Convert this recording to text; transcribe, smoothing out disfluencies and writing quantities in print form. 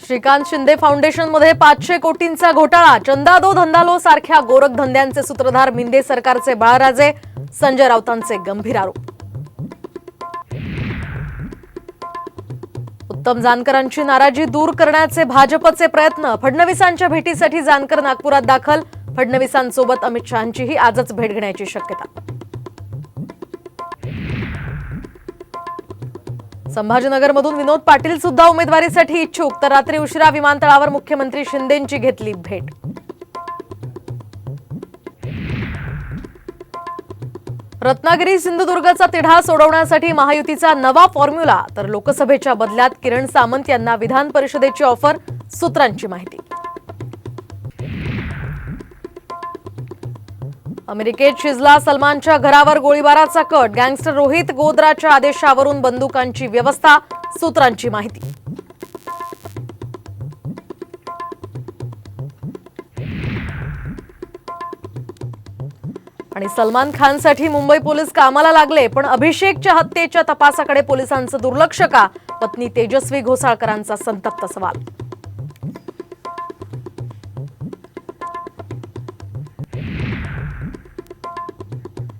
श्रीकांत शिंदे फाउंडेशनमध्ये 500 कोटींचा घोटाळा, चंदादो धंदालो सारख्या गोरखधंद्यांचे सूत्रधार मिंदे सरकारचे बाळराजे, संजय राऊतांचे गंभीर आरोप. उत्तम जानकरांची नाराजी दूर करण्याचे भाजपचे प्रयत्न, फडणवीसांच्या भेटीसाठी जानकर नागपुरात दाखल, फडणवीसांसोबत अमित शहांचीही आजच भेट घेण्याची शक्यता. संभाजीनगरमधून विनोद पाटील सुद्धा उमेदवारीसाठी इच्छुक, तर रात्री उशिरा विमानतळावर मुख्यमंत्री शिंदेंची घेतली भेट. रत्नागिरी सिंधुदुर्गचा तिढा सोडवण्यासाठी महायुतीचा नवा फॉर्म्युला, तर लोकसभेच्या बदल्यात किरण सामंत यांना विधान परिषदेची ऑफर, सूत्रांची माहिती. अमेरिकेत शिजला सलमानच्या घरावर गोळीबाराचा कट, गँगस्टर रोहित गोद्राच्या आदेशावरून बंदुकांची व्यवस्था, सूत्रांची माहिती. आणि सलमान खानसाठी मुंबई पोलीस कामाला लागले, पण अभिषेकच्या हत्येच्या तपासाकडे पोलिसांचं दुर्लक्ष का? पत्नी तेजस्वी घोसाळकरांचा संतप्त सवाल.